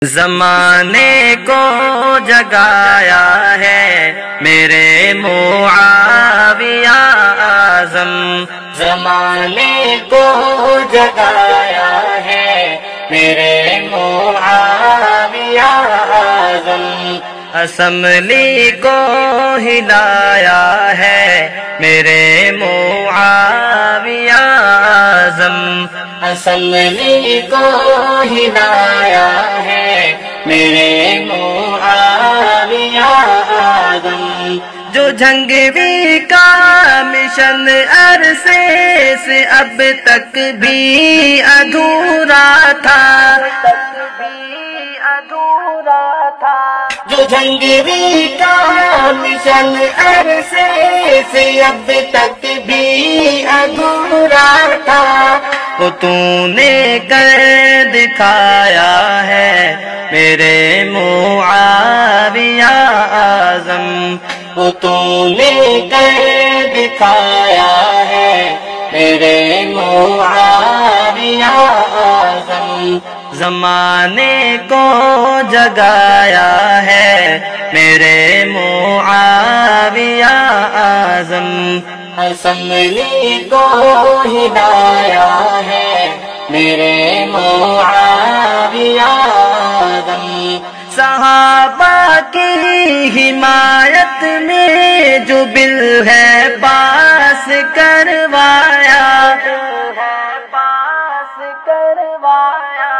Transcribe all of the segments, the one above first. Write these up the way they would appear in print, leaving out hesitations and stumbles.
زمانے کو جگایا ہے میرے معاویہ اعظم، زمانے کو جگایا ہے میرے معاویہ اعظم، اسمبلی کو ہلایا ہے میرے معاویہ اعظم، اسمبلی کو ہلایا ہے میرے معاویہ اعظم، جو جھنگوی کا مشن عرصے سے اب تک بھی ادھورا تھا، جو جھنگوی کا مشن عرصے سے اب تک بھی ادھورا تھا، وہ تو نے کر دکھایا ہے میرے معاویہ اعظم، وہ تو نے کر دکھایا ہے میرے معاویہ اعظم، زمانے کو جگایا ہے میرے معاویہ اعظم، اسمبلی کو ہلایا ہے میرے معاویہ اعظم، صحابہ کی حمایت میں جو بل ہے پاس کروایا،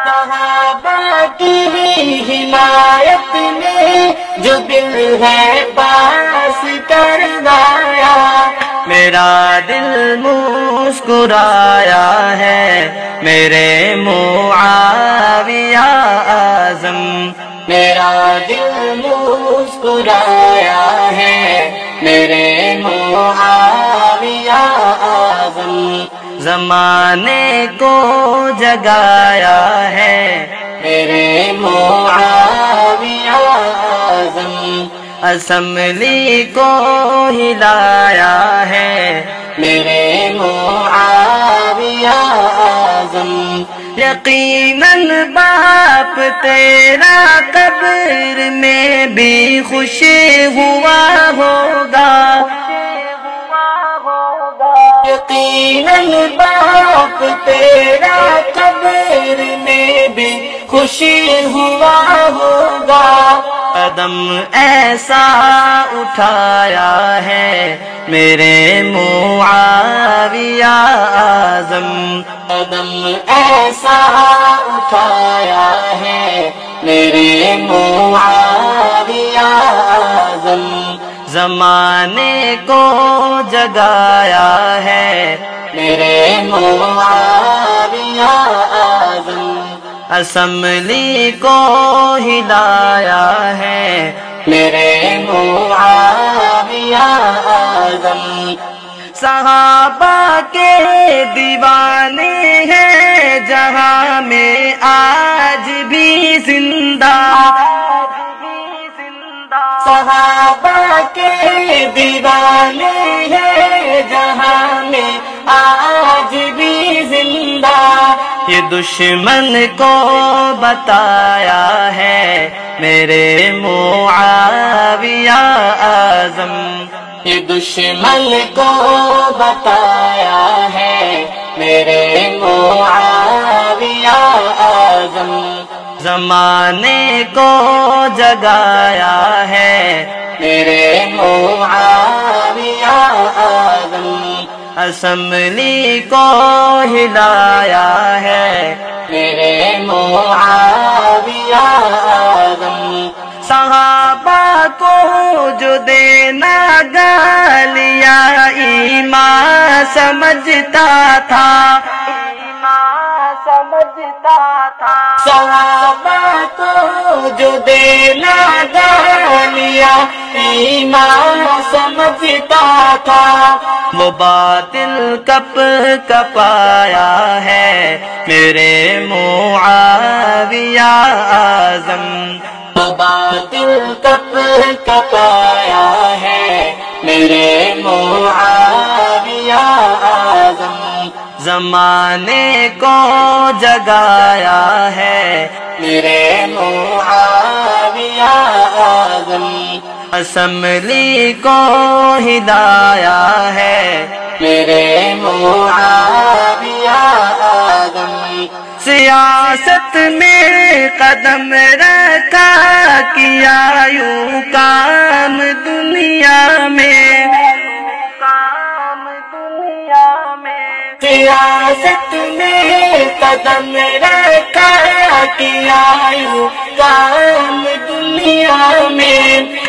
صحابہ کی حمایت میں جو بل ہے پاس کروایا، میرا دل مسکرایا ہے میرے معاویہ اعظم، میرا دل مسکرایا ہے میرے معاویہ اعظم، زمانے کو جگایا ہے میرے معاویہ اعظم، اسمبلی کو ہلایا ہے میرے معاویہ اعظم، یقیناً باپ تیرا قبر میں بھی خوش ہوا ہوگا، یقیناً باپ تیرا قبر میں بھی خوش ہوا ہوگا، قدم ایسا اٹھایا ہے میرے معاویہ اعظم، قدم ایسا اٹھایا ہے میرے معاویہ اعظم، زمانے کو جگایا ہے میرے معاویہ اعظم، اسمبلی کو ہلایا ہے میرے معاویہ اعظم، صحابہ کے دیوانے ہیں جہاں میں آج بھی زندہ، صحابہ کے دیوانے ہیں جہاں میں آج بھی زندہ، یہ دشمن کو بتایا ہے میرے معاویہ اعظم، یہ دشمن کو بتایا ہے میرے معاویہ اعظم، زمانے کو جگایا ہے میرے معاویہ اعظم، اسمبلی کو ہلایا ہے میرے معاویہ اعظم، صحابہ کو جو دینا گالیاں ایمان سمجھتا تھا، صحابہ کو جو دینا گالیاں ایمان سمجھتا تھا، وہ باطل کپ کپایا ہے میرے معاویہ اعظم، وہ باطل کپ کپایا ہے میرے معاویہ اعظم، زمانے کو جگایا ہے میرے معاویہ اعظم، اسمبلی کو ہدایا ہے میرے معاویہ اعظم، سیاست میں قدم رکھا کیا یوں کام دنیا میں، سیاست میں قدم رکھا کیا یوں کام دنیا میں،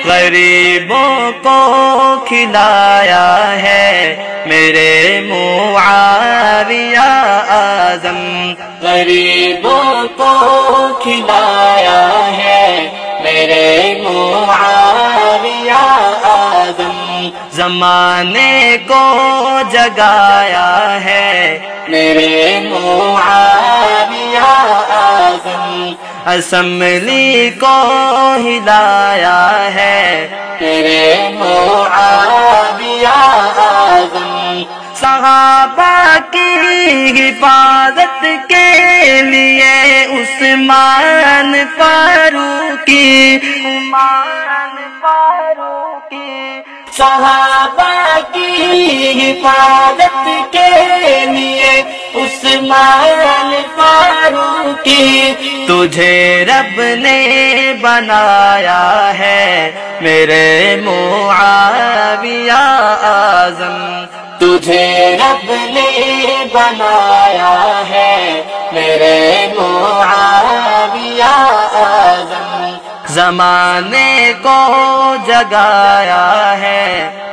غریبوں کو کھلایا ہے میرے معاویہ اعظم، غریبوں کو کھلایا ہے میرے معاویہ اعظم، زمانے کو جگایا ہے میرے معاویہ اعظم، اسمبلی کو ہدایا ہے میرے معاویہ اعظم، صحابہ کی حفاظت کے لیے عثمان فاروقی، صحابہ کی حفاظت کے لیے عثمان فاروقی، تجھے رب نے بنایا ہے میرے معاویہ اعظم، تجھے رب نے بنایا ہے میرے معاویہ اعظم، زمانے کو جگایا ہے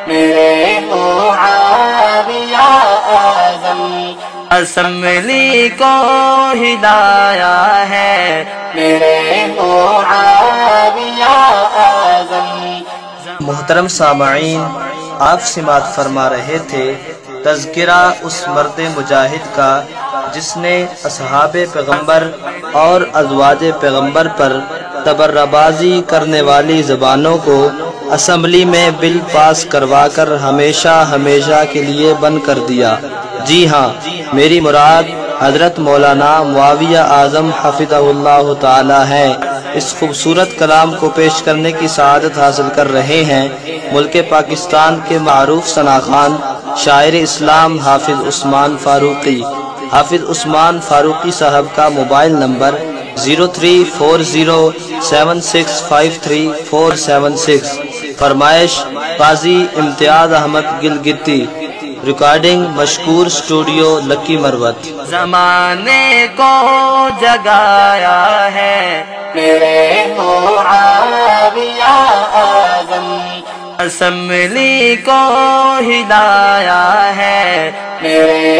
میرے معاویہ اعظم، اسمبلی کو ہدایا ہے میرے معاویہ اعظم۔ محترم سامعین، آپ سماعت فرما رہے تھے تذکرہ اس مرد مجاہد کا جس نے اصحاب پیغمبر اور ازواج پیغمبر پر تبرہ بازی کرنے والی زبانوں کو اسمبلی میں بل پاس کروا کر ہمیشہ ہمیشہ کے لیے بند کر دیا۔ جی ہاں، میری مراد حضرت مولانا معاویہ اعظم حفظہ اللہ تعالی ہے۔ اس خوبصورت کلام کو پیش کرنے کی سعادت حاصل کر رہے ہیں ملک پاکستان کے معروف ثناخوان شاعر اسلام حافظ عثمان فاروقی۔ حافظ عثمان فاروقی صاحب کا موبائل نمبر 034076533476، فرمائش قاضی امتیاز احمد گلگتی، ریکارڈنگ مشکور اسٹوڈیو لکی مروت۔ زمانے کو جگایا ہے میرے معاویہ اعظم، اسمبلی کو ہدایا ہے میرے